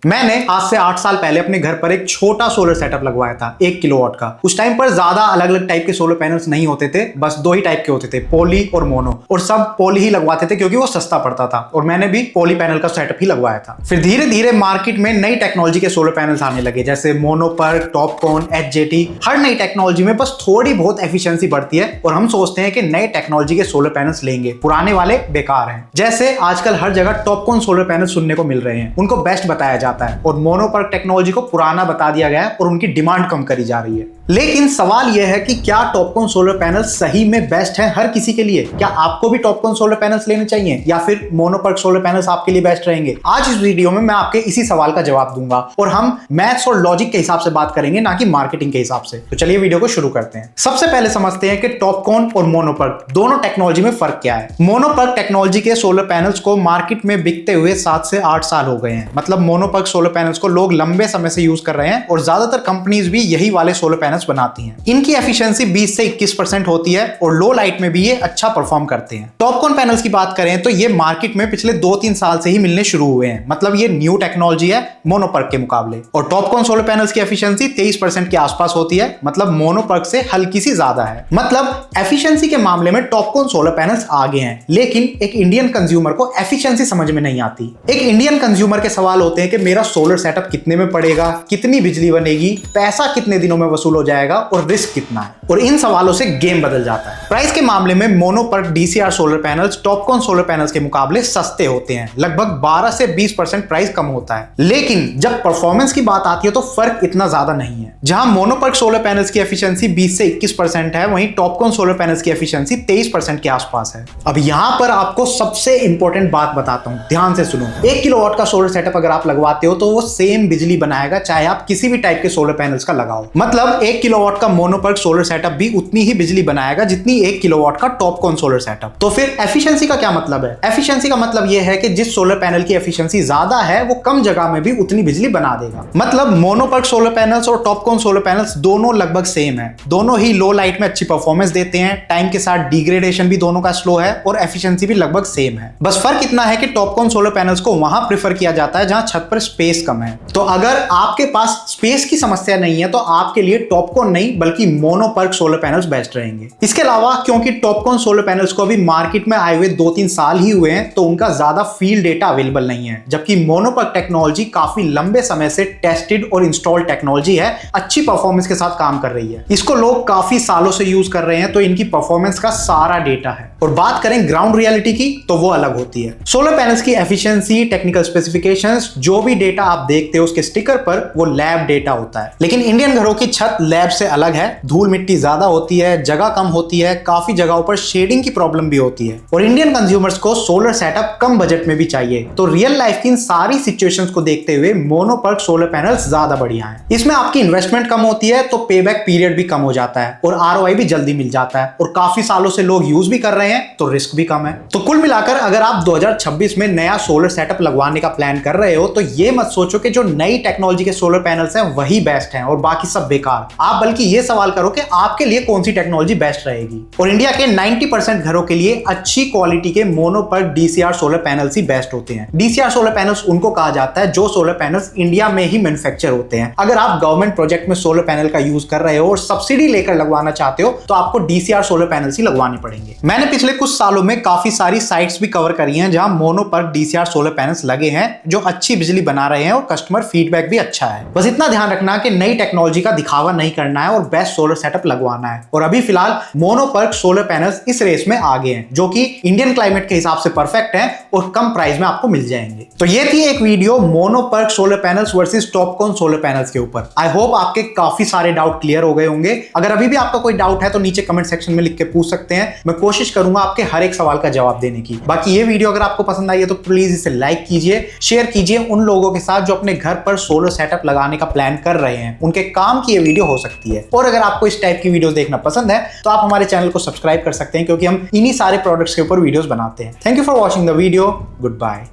मैंने आज से 8 साल पहले अपने घर पर एक छोटा सोलर सेटअप लगवाया था 1 किलोवाट का। उस टाइम पर ज्यादा अलग अलग टाइप के सोलर पैनल्स नहीं होते थे, बस 2 ही टाइप के होते थे, पॉली और मोनो। और सब पॉली ही लगवाते थे क्योंकि वो सस्ता पड़ता था, और मैंने भी पॉली पैनल का सेटअप ही लगवाया था। फिर धीरे धीरे मार्केट में नई टेक्नोलॉजी के सोलर पैनल्स आने लगे, जैसे मोनोपर्क, टॉपकॉन, एचजेटी। हर नई टेक्नोलॉजी में बस थोड़ी बहुत एफिशिएंसी बढ़ती है और हम सोचते हैं कि नए टेक्नोलॉजी के सोलर पैनल्स लेंगे, पुराने वाले बेकार हैं। जैसे आजकल हर जगह टॉपकॉन सोलर पैनल सुनने को मिल रहे हैं, उनको बेस्ट बताया जाता है, और मोनोपर्क टेक्नोलॉजी को पुराना बता दिया गया है और उनकी डिमांड कम करी जा रही है। लेकिन सवाल यह है कि क्या टॉपकॉन सोलर पैनल सही में बेस्ट है हर किसी के लिए? क्या आपको भी टॉपकॉन सोलर पैनल्स लेने चाहिए या फिर मोनोपर्क सोलर पैनल्स आपके लिए बेस्ट रहेंगे? आज इस वीडियो में मैं आपके इसी सवाल का जवाब दूंगा, और हम मैथ्स और लॉजिक के हिसाब से बात करेंगे, ना कि मार्केटिंग के हिसाब से। तो चलिए वीडियो को शुरू करते हैं। सबसे पहले समझते हैं कि टॉपकॉन और मोनोपर्क दोनों टेक्नोलॉजी में फर्क क्या है। मोनोपर्क टेक्नोलॉजी के सोलर पैनल्स को मार्केट में बिकते हुए 7 से 8 साल हो गए हैं। मतलब मोनोपर्क सोलर पैनल्स को लोग लंबे समय से यूज कर रहे हैं, और ज्यादातर कंपनीज भी यही वाले सोलर पैनल्स बनाती हैं। इनकी एफिशिएंसी 20 से 21% होती है, और लो लाइट में भी ये अच्छा परफॉर्म करते हैं। टॉपकॉन पैनल्स की बात करें तो ये मार्केट में पिछले 2-3 साल से ही मिलने शुरू हुए हैं। मतलब ये न्यू टेक्नोलॉजी है मोनोपर्क के मुकाबले। और टॉपकॉन सोलर पैनल्स की एफिशिएंसी 23% के आसपास होती है, मतलब मोनोपर्क से हल्की सी ज्यादा है। मतलब एफिशिएंसी के मामले में टॉपकॉन सोलर पैनल्स आगे हैं। लेकिन एक इंडियन कंज्यूमर को एफिशिएंसी समझ में नहीं आती। एक इंडियन कंज्यूमर के सवाल होते हैं कि मेरा सोलर सेटअप कितने में पड़ेगा, कितनी बिजली बनेगी, पैसा कितने दिनों में वसूल हो जाएगा, और रिस्क कितना है। और इन सवालों से गेम बदल जाता है। प्राइस के मामले में mono PERC DCR solar panels Topcon solar panels के मुकाबले सस्ते होते हैं। लगभग 12 से 20% प्राइस कम होता है। लेकिन जब परफॉर्मेंस की बात आती है तो फर्क इतना ज्यादा नहीं है। जहां मोनोपर्क सोलर पैनल्स की एफिशिएंसी 20 से 21% है, वहीं टॉपकॉन सोलर पैनल्स की एफिशिएंसी 23% के आसपास है। अब यहां पर आपको सबसे इंपॉर्टेंट बात बताता हूं, ध्यान से सुनो। 1 किलोवाट का सोलर सेटअप अगर आप लगवाते हो तो वो सेम बिजली बनाएगा, चाहे आप किसी भी टाइप के सोलर पैनल्स का लगाओ। मतलब 1 किलोवाट का मोनोपर्क सोलर सेटअप भी उतनी ही बिजली बनाएगा जितनी 1 किलोवाट का टॉपकॉन सोलर सेटअप। तो फिर एफिशिएंसी का क्या मतलब है? एफिशिएंसी का मतलब यह है कि जिस सोलर पैनल की एफिशिएंसी ज्यादा है वो कम जगह में भी उतनी बिजली बना देगा। मतलब मोनोपर्क सोलर पैनल्स और टॉपकॉन सोलर पैनल्स दोनों लगभग सेम है। दोनों ही लो लाइट में अच्छी परफॉर्मेंस देते हैं, टाइम के साथ डिग्रेडेशन भी दोनों का स्लो है, और एफिशिएंसी भी लगभग सेम है। बस फर्क इतना है कि टॉपकॉन सोलर पैनल्स को वहां प्रेफर किया जाता है जहां छत पर स्पेस कम है। तो अगर आपके पास स्पेस की समस्या नहीं है तो आपके लिए टॉपकॉन नहीं बल्कि मोनोपर्क सोलर पैनल्स बेस्ट रहेंगे। इसके अलावा क्योंकि टॉपकॉन सोलर पैनल्स को अभी मार्केट में आए हुए 2-3 साल ही हुए हैं, तो उनका ज्यादा फील्ड डेटा अवेलेबल नहीं है। जबकि मोनोपर्क टेक्नोलॉजी काफी लंबे समय से टेस्टेड और इंस्टॉल्ड टेक्नोलॉजी है, अच्छी परफॉर्मेंस के साथ काम कर रही है। इसको लोग काफी सालों से यूज कर रहे हैं, तो इनकी परफॉर्मेंस का सारा डेटा है। और बात करें ग्राउंड रियलिटी की तो वो अलग होती है। सोलर पैनल्स की एफिशिएंसी, टेक्निकल स्पेसिफिकेशंस, जो भी डेटा आप देखते हो उसके स्टिकर पर, वो लैब डेटा होता है। लेकिन इंडियन घरों की छत लैब से अलग है। धूल मिट्टी ज्यादा होती है, जगह कम होती है, काफी जगहों पर शेडिंग की प्रॉब्लम भी होती है, और इंडियन कंज्यूमर्स को सोलर सेटअप कम बजट में भी चाहिए। तो रियल लाइफ की इन सारी सिचुएशंस को देखते हुए मोनोपर्क सोलर पैनल्स ज्यादा बढ़िया हैं। इसमें आपकी इन्वेस्टमेंट कम होती है, तो पेबैक पीरियड भी कम हो जाता है, और आरओआई भी जल्दी मिल जाता है, और काफी सालों से लोग यूज भी कर रहे हैं, तो रिस्क भी कम है। तो कुल मिलाकर अगर आप 2026 में नया सोलर सेटअप लगवाने का प्लान कर रहे हो तो ये मत सोचो कि जो नई टेक्नोलॉजी के सोलर पैनल्स हैं वही बेस्ट हैं और बाकी सब बेकार। आप बल्कि ये सवाल करो कि आपके लिए कौन सी टेक्नोलॉजी बेस्ट रहेगी। और इंडिया के 90% घरों के लिए अच्छी क्वालिटी के मोनोपर्क डीसीआर सोलर पैनल्स ही बेस्ट होते हैं। डीसीआर सोलर पैनल्स उनको कहा जाता है जो सोलर पैनल्स इंडिया में ही मैन्युफैक्चर होते हैं। अगर आप गवर्नमेंट प्रोजेक्ट में सोलर पैनल का यूज कर रहे हो और सब्सिडी लेकर लगवाना चाहते हो तो आपको डीसीआर सोलर पैनल्स ही लगवाने पड़ेंगे। मैंने पिछले कुछ सालों में काफी सारी साइट्स भी कवर करी हैं जहां मोनोपर्क डीसीआर सोलर पैनल्स लगे हैं, जो अच्छी बिजली बना रहे हैं, और कस्टमर फीडबैक भी अच्छा है। बस इतना ध्यान रखना कि नई टेक्नोलॉजी का दिखावा नहीं करना है और बेस्ट सोलर सेटअप लगवाना है। और अभी फिलहाल मोनोपर्क सोलर पैनल्स इस रेस में आगे हैं, जो कि इंडियन क्लाइमेट के हिसाब से परफेक्ट है और कम प्राइस में आपको मिल जाएंगे। तो ये थी एक video mono PERC solar panels versus Topcon solar panels के ऊपर। आई होप आपके काफी सारे डाउट क्लियर हो गए होंगे। अगर अभी भी आपका कोई डाउट है तो नीचे कमेंट सेक्शन में लिख के पूछ सकते हैं। मैं कोशिश करूंगा आपके हर एक सवाल का जवाब देने की। बाकी ये वीडियो अगर आपको पसंद आई है तो प्लीज इसे लाइक कीजिए, शेयर कीजिए उन लोगों के साथ जो अपने घर पर सोलर सेटअप लगाने का प्लान कर रहे हैं। उनके काम की ये वीडियो हो सकती है। और अगर आपको इस टाइप की वीडियोस देखना पसंद है तो आप हमारे चैनल को सब्सक्राइब कर सकते हैं, क्योंकि हम इन्हीं सारे प्रोडक्ट्स के ऊपर वीडियोस बनाते हैं। Thank you for watching the video. Good bye.